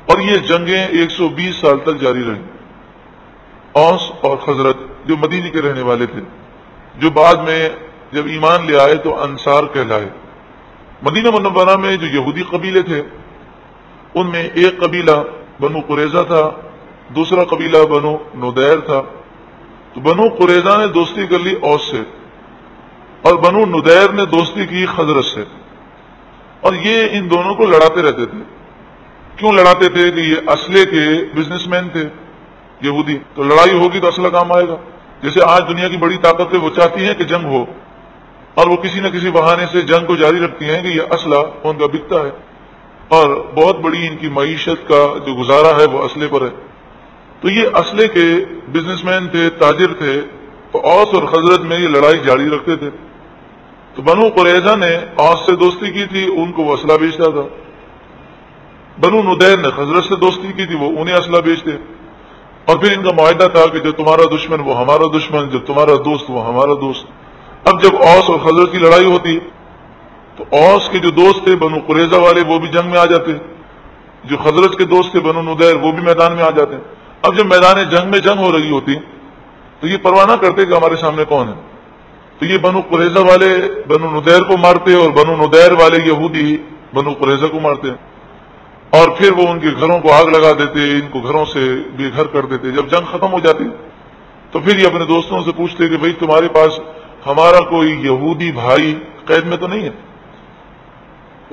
اور یہ جنگیں 120 سال تک جاری رہیں۔ اوس اور خزرج جو مدینے کے رہنے والے تھے، جو بعد میں جب ایمان لے آئے تو انصار کہلائے۔ مدینہ منورہ میں جو یہودی قبیلے تھے ان میں ایک قبیلہ بنو قریظہ تھا، دوسرا قبیلہ بنو ندیر تھا۔ تو بنو قریظہ نے دوستی کر لی اوس سے اور بنو ندیر نے دوستی کی خزرج سے، اور یہ ان دونوں کو لڑاتے رہتے تھے۔ کیوں لڑاتے تھے؟ کہ یہ اسلحے کے بزنس مین تھے یہودی، تو لڑائی ہوگی تو اسلحہ کام آئے گا۔ جیسے آج دنیا کی بڑی طاقتیں وہ چاہتی ہیں کہ جنگ ہو، اور وہ کسی نہ کسی بہانے سے جنگ کو جاری رکھتی ہیں کہ یہ اسلحہ ان کا بکتا ہے، اور بہت بڑی ان کی معیشت کا جو گزارا ہے وہ اسلحے پر ہے۔ تو یہ اسلحے کے بزنس مین تھے، تاجر تھے، تو اوس اور خزرج میں یہ لڑائی جاری رکھتے تھے۔ تو بنو قریظہ نے اوس سے دوستی کی تھی، ان کو وہ اسلحہ بیچتا تھا۔ بنو ندیر نے خزرج سے دوستی کی تھی، وہ انہیں اسلحہ بیچتے، اور پھر ان کا معاہدہ تھا کہ جو تمہارا دشمن وہ ہمارا دشمن، جو تمہارا دوست وہ ہمارا دوست۔ اب جب اوس اور خزرج کی لڑائی ہوتی تو اوس کے جو دوست تھے بنو قریظہ والے وہ بھی جنگ میں آ جاتے، جو خزرج کے دوست تھے بنو ندیر وہ بھی میدان میں آ جاتے۔ اب جب میدان جنگ میں جنگ ہو رہی ہوتی تو یہ پرواہ نہ کرتے کہ ہمارے سامنے کون ہے، تو یہ بنو قریظہ والے بنو ندیر کو مارتے اور بنو ندیر والے یہودی بنو قریظہ کو مارتے، اور پھر وہ ان کے گھروں کو آگ لگا دیتے، ان کو گھروں سے بے گھر کر دیتے۔ جب جنگ ختم ہو جاتی تو پھر یہ اپنے دوستوں سے پوچھتے کہ بھئی تمہارے پاس ہمارا کوئی یہودی بھائی قید میں تو نہیں ہے؟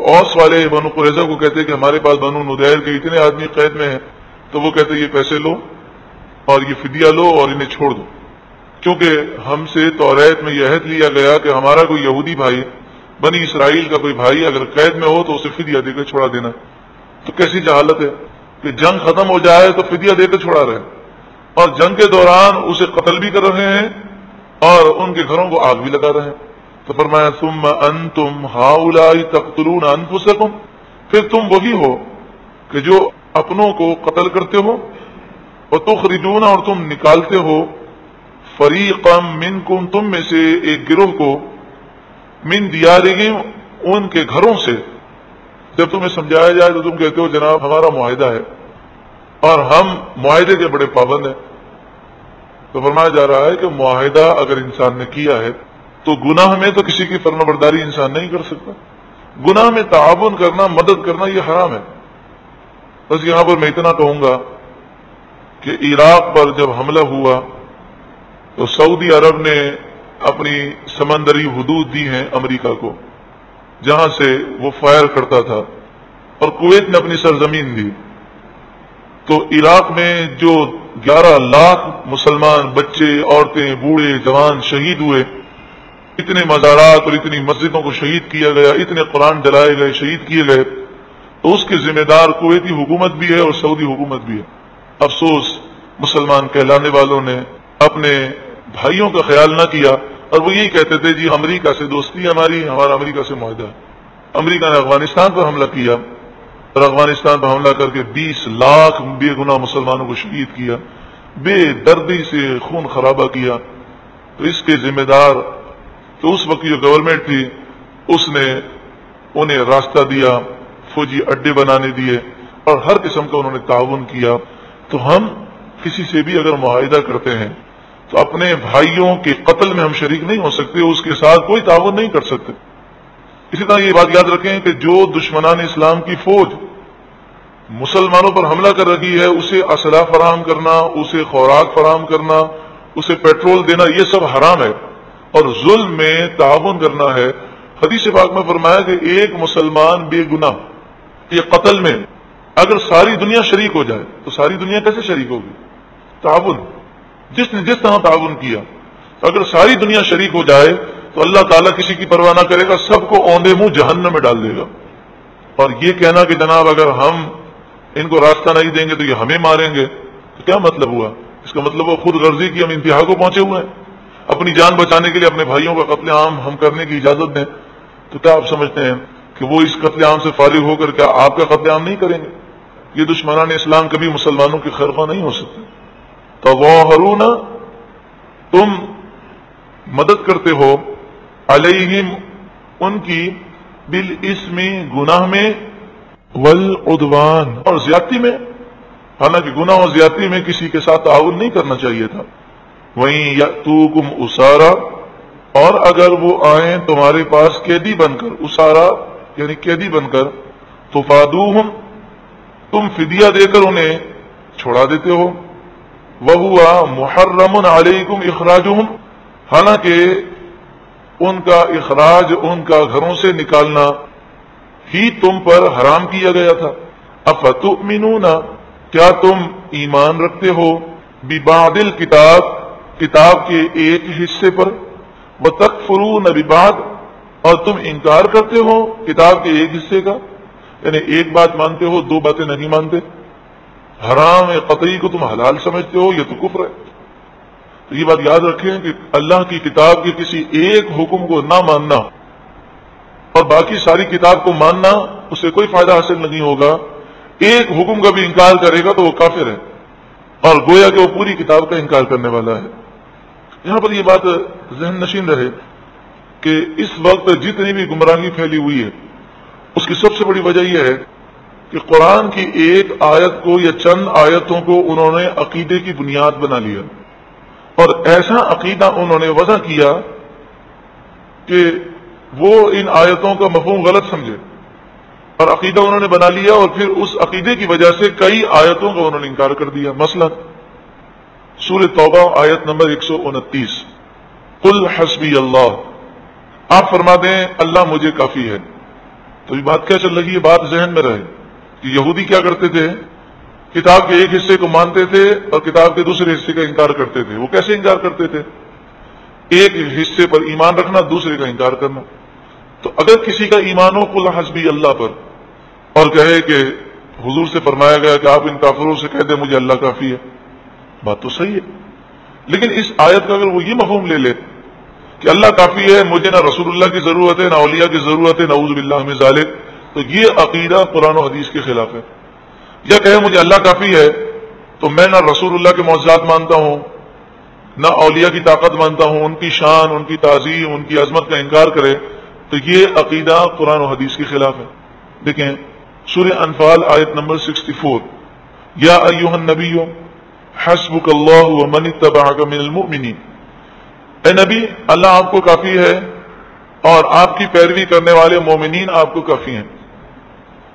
اوس والے بنو قریظہ کو کہتے کہ ہمارے پاس بنو ندیر کے اتنے آدمی قید میں ہیں، تو وہ کہتے یہ پیسے لو اور یہ فدیہ لو اور انہیں چھوڑ دو، کیونکہ ہم سے توریت میں یہ عہد لیا گیا کہ ہمارا کوئی یہودی بھائی، بنی اسرائیل کا کوئی بھائی اگر قید میں ہو تو اسے فدیہ دے کر چھوڑا دینا۔ تو کیسی جہالت ہے کہ جنگ ختم ہو جائے تو فدیہ دے کر چھوڑا رہے، اور جنگ کے دوران اسے قتل بھی کر رہے ہیں اور ان کے گھروں کو آگ بھی لگا رہے ہیں۔ تو فرمایا ثم انتم ہؤلاء تقتلون انفسکم، پھر تم وہی ہو کہ جو اپنوں کو قتل کرتے ہو، وتخرجون اور تم نکالتے ہو، فریقا منکم تم میں سے ایک گروہ کو، من دیارہم ان کے گھروں سے۔ جب تمہیں سمجھایا جائے تو تم کہتے ہو جناب ہمارا معاہدہ ہے اور ہم معاہدے کے بڑے پابند ہیں۔ تو فرمایا جا رہا ہے کہ معاہدہ اگر انسان نے کیا ہے تو گناہ میں تو کسی کی فرما برداری انسان نہیں کر سکتا، گناہ میں تعاون کرنا، مدد کرنا یہ حرام ہے۔ بس یہاں پر میں اتنا کہوں گا کہ عراق پر جب حملہ ہوا تو سعودی عرب نے اپنی سمندری حدود دی ہیں امریکہ کو، جہاں سے وہ فائر کرتا تھا، اور کویت نے اپنی سرزمین دی۔ تو عراق میں جو 11 لاکھ مسلمان بچے، عورتیں، بوڑھے، جوان شہید ہوئے، اتنے مزارات اور اتنی مسجدوں کو شہید کیا گیا، اتنے قرآن جلائے گئے، شہید کیے گئے، تو اس کے ذمہ دار کویتی حکومت بھی ہے اور سعودی حکومت بھی ہے۔ افسوس مسلمان کہلانے والوں نے اپنے بھائیوں کا خیال نہ کیا، اور وہ یہی کہتے تھے جی امریکہ سے دوستی ہماری، ہمارا امریکہ سے معاہدہ ہے۔ امریکہ نے افغانستان پر حملہ کیا اور افغانستان پر حملہ کر کے 20 لاکھ بے گناہ مسلمانوں کو شہید کیا، بے دردی سے خون خرابہ کیا۔ تو اس کے ذمہ دار تو اس وقت جو گورنمنٹ تھی اس نے انہیں راستہ دیا، فوجی اڈے بنانے دیے، اور ہر قسم کا انہوں نے تعاون کیا۔ تو ہم کسی سے بھی اگر معاہدہ کرتے ہیں تو اپنے بھائیوں کے قتل میں ہم شریک نہیں ہو سکتے، اس کے ساتھ کوئی تعاون نہیں کر سکتے۔ اسی طرح یہ بات یاد رکھیں کہ جو دشمنان اسلام کی فوج مسلمانوں پر حملہ کر رہی ہے، اسے اسلحہ فراہم کرنا، اسے خوراک فراہم کرنا، اسے پیٹرول دینا، یہ سب حرام ہے، اور ظلم میں تعاون کرنا ہے۔ حدیث پاک میں فرمایا کہ ایک مسلمان بے گناہ یہ قتل میں اگر ساری دنیا شریک ہو جائے تو ساری دنیا کیسے شریک ہوگی؟ تعاون، جس نے جس طرح تعاون کیا، اگر ساری دنیا شریک ہو جائے تو اللہ تعالیٰ کسی کی پرواہ نہ کرے گا، سب کو اوندے منہ جہنم میں ڈال دے گا۔ اور یہ کہنا کہ جناب اگر ہم ان کو راستہ نہیں دیں گے تو یہ ہمیں ماریں گے، تو کیا مطلب ہوا؟ اس کا مطلب وہ خود غرضی کی ہم انتہا کو پہنچے ہوئے ہیں، اپنی جان بچانے کے لیے اپنے بھائیوں کا قتل عام ہم کرنے کی اجازت دیں۔ تو کیا آپ سمجھتے ہیں کہ وہ اس قتل عام سے فارغ ہو کر کیا آپ کا قتل عام نہیں کریں گے؟ یہ دشمنان اسلام کبھی مسلمانوں کی خیرخواہ نہیں ہو سکتے۔ تظاہرون، تم مدد کرتے ہو، علیہم، ان کی، بالاسم، گناہ میں، والعدوان، اور زیادتی میں، حالانکہ گناہ اور زیادتی میں کسی کے ساتھ تعاون نہیں کرنا چاہیے تھا۔ وہیں یأتوکم اسارا، اور اگر وہ آئیں تمہارے پاس قیدی بن کر، اسارا یعنی قیدی بن کر، تفادوہم، تم فدیہ دے کر انہیں چھوڑا دیتے ہو، وہو محرم علیکم اخراجہم، حالانکہ ان کا اخراج، ان کا گھروں سے نکالنا ہی تم پر حرام کیا گیا تھا۔ افتؤمنون، کیا تم ایمان رکھتے ہو، ببعض الکتاب، کتاب کے ایک حصے پر، وتکفرون ببعض، اور تم انکار کرتے ہو کتاب کے ایک حصے کا، یعنی ایک بات مانتے ہو، دو باتیں نہیں مانتے، حرام قطعی کو تم حلال سمجھتے ہو، یہ تو کفر ہے۔ تو یہ بات یاد رکھیں کہ اللہ کی کتاب کے کسی ایک حکم کو نہ ماننا اور باقی ساری کتاب کو ماننا، اسے کوئی فائدہ حاصل نہیں ہوگا۔ ایک حکم کا بھی انکار کرے گا تو وہ کافر ہے، اور گویا کہ وہ پوری کتاب کا انکار کرنے والا ہے۔ یہاں پر یہ بات ذہن نشین رہے کہ اس وقت جتنی بھی گمراہی پھیلی ہوئی ہے، اس کی سب سے بڑی وجہ یہ ہے کہ قرآن کی ایک آیت کو یا چند آیتوں کو انہوں نے عقیدے کی بنیاد بنا لیا، اور ایسا عقیدہ انہوں نے وضع کیا کہ وہ ان آیتوں کا مفہوم غلط سمجھے، اور عقیدہ انہوں نے بنا لیا، اور پھر اس عقیدے کی وجہ سے کئی آیتوں کا انہوں نے انکار کر دیا۔ مثلا سورہ توبہ آیت نمبر 129، قل حسبی اللہ، آپ فرما دیں اللہ مجھے کافی ہے۔ تو یہ بات کیا چل رہی ہے؟ بات ذہن میں رہے کہ یہودی کیا کرتے تھے، کتاب کے ایک حصے کو مانتے تھے اور کتاب کے دوسرے حصے کا انکار کرتے تھے۔ وہ کیسے انکار کرتے تھے؟ ایک حصے پر ایمان رکھنا، دوسرے کا انکار کرنا۔ تو اگر کسی کا ایمان ہو قل حسبی اللہ پر، اور کہے کہ حضور سے فرمایا گیا کہ آپ ان کافروں سے کہہ دیں مجھے اللہ کافی ہے، بات تو صحیح ہے، لیکن اس آیت کا اگر وہ یہ مفہوم لے لے کہ اللہ کافی ہے، مجھے نہ رسول اللہ کی ضرورت ہے، نہ اولیاء کی ضرورت ہے، نعوذ باللہ من ذالک، تو یہ عقیدہ قرآن و حدیث کے خلاف ہے۔ یا کہے مجھے اللہ کافی ہے تو میں نہ رسول اللہ کے معجزات مانتا ہوں، نہ اولیاء کی طاقت مانتا ہوں، ان کی شان، ان کی تعظیم، ان کی عظمت کا انکار کرے، تو یہ عقیدہ قرآن و حدیث کے خلاف ہے۔ دیکھیں سورہ انفال آیت نمبر 64، یا ایھا النبی حسبک اللہ ومن اتبعک من المؤمنین، اے نبی اللہ آپ کو کافی ہے اور آپ کی پیروی کرنے والے مومنین آپ کو کافی ہیں۔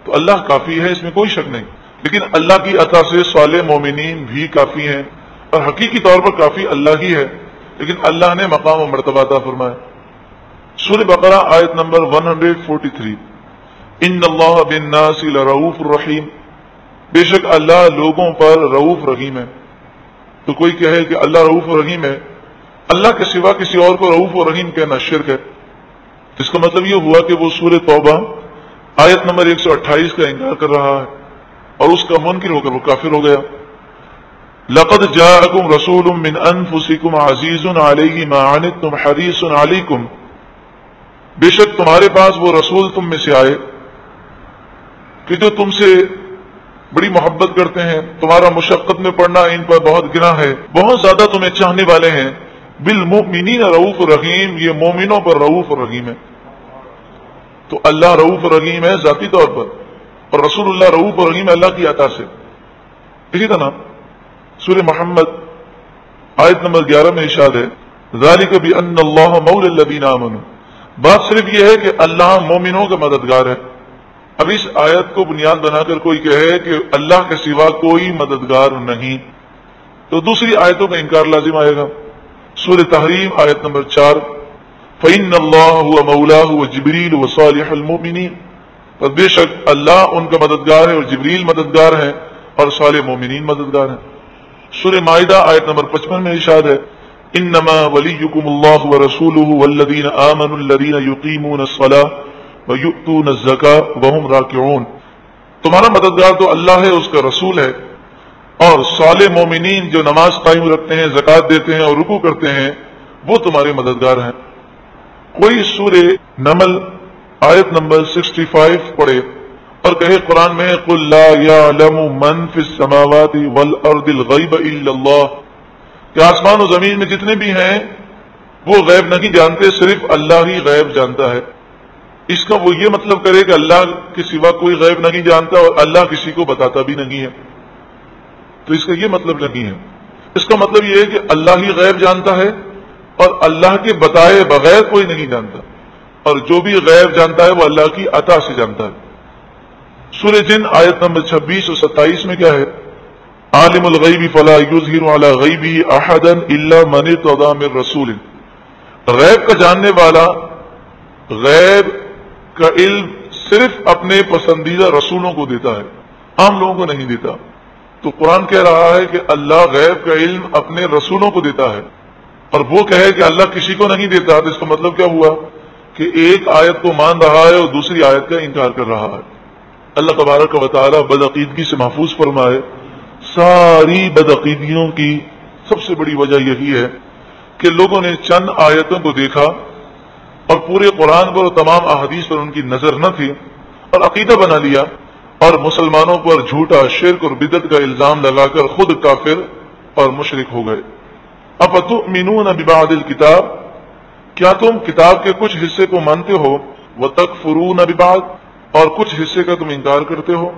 تو اللہ کافی ہے، اس میں کوئی شک نہیں، لیکن اللہ کی عطا سے صالح مومنین بھی کافی ہیں، اور حقیقی طور پر کافی اللہ ہی ہے، لیکن اللہ نے مقام و مرتبہ عطا فرمایا۔ سورہ بقرہ آیت نمبر 143، ان اللہ بالناس لرؤوف الرحیم، بے شک اللہ لوگوں پر رؤوف رحیم ہے۔ تو کوئی کہے کہ اللہ رؤوف رحیم ہے، اللہ کے سوا کسی اور کو رؤوف و رحیم کہنا شرک ہے۔ اس کا مطلب یہ ہوا کہ وہ سورہ توبہ آیت نمبر 128 کا انکار کر رہا ہے، اور اس کا منکر ہو کر وہ کافر ہو گیا۔ لقد جاءکم رسول من انفسکم عزیز علیہ ما عنتم حریص علیکم، بے شک تمہارے پاس وہ رسول تم میں سے آئے کہ جو تم سے بڑی محبت کرتے ہیں، تمہارا مشقت میں پڑنا ان پر بہت گناہ ہے، بہت زیادہ تمہیں چاہنے والے ہیں، بالمؤمنین رؤوف رحیم، یہ مومنوں پر رؤوف رحیم ہے۔ تو اللہ رؤوف رحیم ہے ذاتی طور پر، اور رسول اللہ رؤوف رحیم ہے اللہ کی عطا سے۔ اسی طرح سورہ محمد آیت نمبر 11 میں ارشاد ہے ذالک بأن اللہ مولی الذین آمنوا، بات صرف یہ ہے کہ اللہ مومنوں کا مددگار ہے۔ اب اس آیت کو بنیاد بنا کر کوئی کہے کہ اللہ کے سوا کوئی مددگار نہیں، تو دوسری آیتوں کا انکار لازم آئے گا۔ سورہ تحریم آیت نمبر 4 فإن اللہ هو مولاه وجبریل وصالح المؤمنین، پس بے شک اللہ ان کا مددگار ہے اور جبریل مددگار ہے اور صالح مومنین مددگار ہیں۔ سورہ مائدہ آیت نمبر 55 میں ارشاد ہے انما ولیکم اللہ ورسولہ والذین آمنوا الذین یقیمون الصلاۃ ویؤتون الزکاۃ وہم راکعون، تمہارا مددگار تو اللہ ہے، اس کا رسول ہے، اور صالح مومنین جو نماز قائم رکھتے ہیں، زکوٰۃ دیتے ہیں اور رکوع کرتے ہیں، وہ تمہارے مددگار ہیں۔ کوئی سورہ نمل آیت نمبر 65 پڑھے اور کہے قرآن میں قل لا یعلم من فی السماوات والارض الغیب الا اللہ، کہ آسمان و زمین میں جتنے بھی ہیں وہ غیب نہیں جانتے، صرف اللہ ہی غیب جانتا ہے۔ اس کا وہ یہ مطلب کرے کہ اللہ کے سوا کوئی غیب نہیں جانتا اور اللہ کسی کو بتاتا بھی نہیں ہے، تو اس کا یہ مطلب نہیں ہے۔ اس کا مطلب یہ ہے کہ اللہ ہی غیب جانتا ہے اور اللہ کے بتائے بغیر کوئی نہیں جانتا، اور جو بھی غیب جانتا ہے وہ اللہ کی عطا سے جانتا ہے۔ سورہ جن آیت نمبر 26 اور 27 میں کیا ہے عالم الغیب فلا یظہر علی غیبہ احدا الا من ارتضی من رسول، غیب کا جاننے والا غیب کا علم صرف اپنے پسندیدہ رسولوں کو دیتا ہے، عام لوگوں کو نہیں دیتا۔ تو قرآن کہہ رہا ہے کہ اللہ غیب کا علم اپنے رسولوں کو دیتا ہے، اور وہ کہے کہ اللہ کسی کو نہیں دیتا، تو اس کا مطلب کیا ہوا کہ ایک آیت کو مان رہا ہے اور دوسری آیت کا انکار کر رہا ہے۔ اللہ تبارک و تعالی بدعقیدگی سے محفوظ فرمائے۔ ساری بدعقیدگیوں کی سب سے بڑی وجہ یہی ہے کہ لوگوں نے چند آیتوں کو دیکھا اور پورے قرآن پر اور تمام احادیث پر ان کی نظر نہ تھی اور عقیدہ بنا لیا، اور مسلمانوں پر جھوٹا شرک اور بدعت کا الزام لگا کر خود کافر اور مشرک ہو گئے۔ افتؤمنون ببعض الکتاب، کیا تم کتاب کے کچھ حصے کو مانتے ہو، وتکفرون ببعض، اور کچھ حصے کا تم انکار کرتے ہو،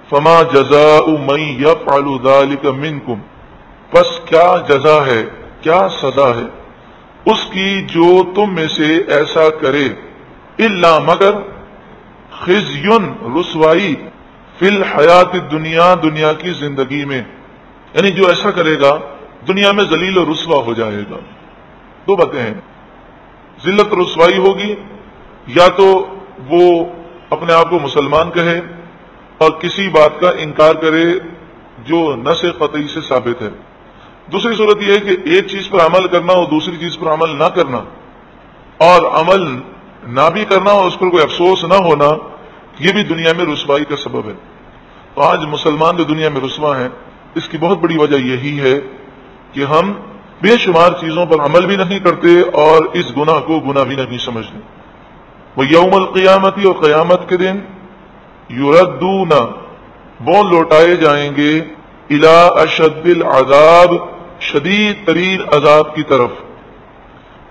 فما جزاء من یفعل ذلک منکم، پس کیا جزا ہے، کیا سزا ہے اس کی جو تم میں سے ایسا کرے، الا مگر خزی رسوائی فی الحیات الدنیا، دنیا کی زندگی میں، یعنی جو ایسا کرے گا دنیا میں ذلیل و رسوا ہو جائے گا۔ دو باتیں ہیں، ذلت و رسوائی ہوگی، یا تو وہ اپنے آپ کو مسلمان کہے اور کسی بات کا انکار کرے جو نص قطعی سے ثابت ہے۔ دوسری صورت یہ ہے کہ ایک چیز پر عمل کرنا اور دوسری چیز پر عمل نہ کرنا، اور عمل نہ بھی کرنا اور اس پر کوئی افسوس نہ ہونا، یہ بھی دنیا میں رسوائی کا سبب ہے۔ تو آج مسلمان جو دنیا میں رسوا ہیں، اس کی بہت بڑی وجہ یہی ہے کہ ہم بے شمار چیزوں پر عمل بھی نہیں کرتے اور اس گناہ کو گناہ بھی نہیں سمجھتے۔ وہ یوم القیامتی، اور قیامت کے دن، یردون، وہ لوٹائے جائیں گے، الی اشد العذاب، شدید ترین عذاب کی طرف،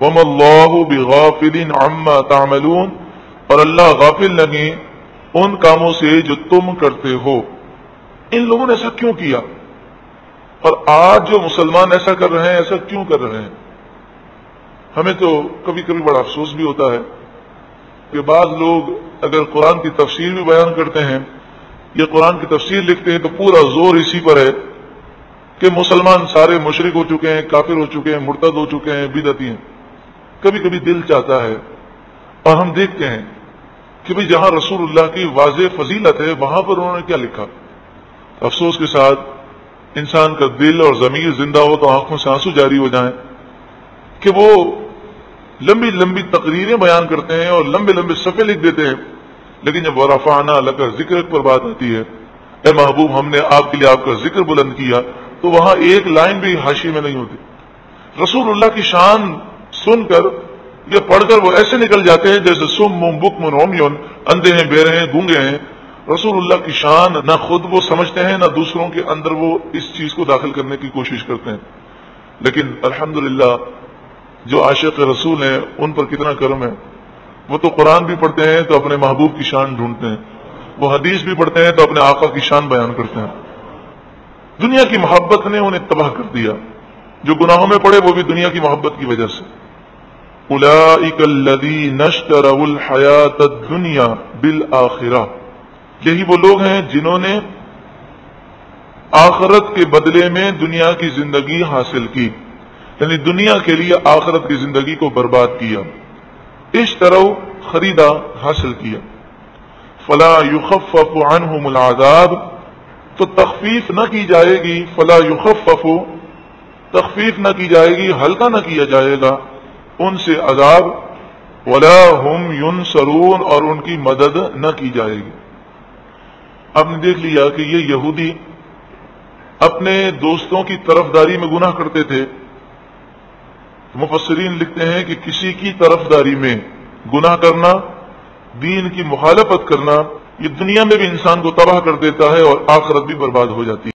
وما اللہ بغافل عما تعملون، اور اللہ غافل نہیں ان کاموں سے جو تم کرتے ہو۔ ان لوگوں نے ایسا کیوں کیا؟ اور آج جو مسلمان ایسا کر رہے ہیں، ایسا کیوں کر رہے ہیں؟ ہمیں تو کبھی کبھی بڑا افسوس بھی ہوتا ہے کہ بعض لوگ اگر قرآن کی تفسیر بھی بیان کرتے ہیں یا قرآن کی تفسیر لکھتے ہیں تو پورا زور اسی پر ہے کہ مسلمان سارے مشرک ہو چکے ہیں، کافر ہو چکے ہیں، مرتد ہو چکے ہیں، بدعتی ہیں۔ کبھی کبھی دل چاہتا ہے اور ہم دیکھتے ہیں کہ بھئی جہاں رسول اللہ کی واضح فضیلت ہے وہاں پر انہوں نے کیا لکھا۔ افسوس کے ساتھ انسان کا دل اور ضمیر زندہ ہو تو آنکھوں سے آنسو جاری ہو جائیں کہ وہ لمبی لمبی تقریریں بیان کرتے ہیں اور لمبے لمبے صفحے لکھ دیتے ہیں، لیکن جب ورفعنا لک ذکرک پر بات آتی ہے، اے محبوب ہم نے آپ کے لیے آپ کا ذکر بلند کیا، تو وہاں ایک لائن بھی حاشیے میں نہیں ہوتی۔ رسول اللہ کی شان سن کر یا پڑھ کر وہ ایسے نکل جاتے ہیں جیسے سم بکم عمی، اندھے ہیں، بہرے ہیں، گونگے ہیں۔ رسول اللہ کی شان نہ خود وہ سمجھتے ہیں نہ دوسروں کے اندر وہ اس چیز کو داخل کرنے کی کوشش کرتے ہیں۔ لیکن الحمدللہ جو عاشق رسول ہیں ان پر کتنا کرم ہے، وہ تو قرآن بھی پڑھتے ہیں تو اپنے محبوب کی شان ڈھونڈتے ہیں، وہ حدیث بھی پڑھتے ہیں تو اپنے آقا کی شان بیان کرتے ہیں۔ دنیا کی محبت نے انہیں تباہ کر دیا، جو گناہوں میں پڑے وہ بھی دنیا کی محبت کی وجہ سے. اولئک الذین اشتروا الحیاۃ الدنیا بالآخرہ، یہی وہ لوگ ہیں جنہوں نے آخرت کے بدلے میں دنیا کی زندگی حاصل کی، یعنی دنیا کے لیے آخرت کی زندگی کو برباد کیا. اشتروا خریدا، حاصل کیا. فلا یخفف عنہم العذاب، تو تخفیف نہ کی جائے گی. فلا یخفف، تخفیف نہ کی جائے گی، ہلکا نہ کیا جائے گا ان سے عذاب. ولا ہم ینصرون، اور ان کی مدد نہ کی جائے گی. آپ نے دیکھ لیا کہ یہ یہودی اپنے دوستوں کی طرفداری میں گناہ کرتے تھے. مفسرین لکھتے ہیں کہ کسی کی طرفداری میں گناہ کرنا، دین کی مخالفت کرنا، یہ دنیا میں بھی انسان کو تباہ کر دیتا ہے اور آخرت بھی برباد ہو جاتی ہے.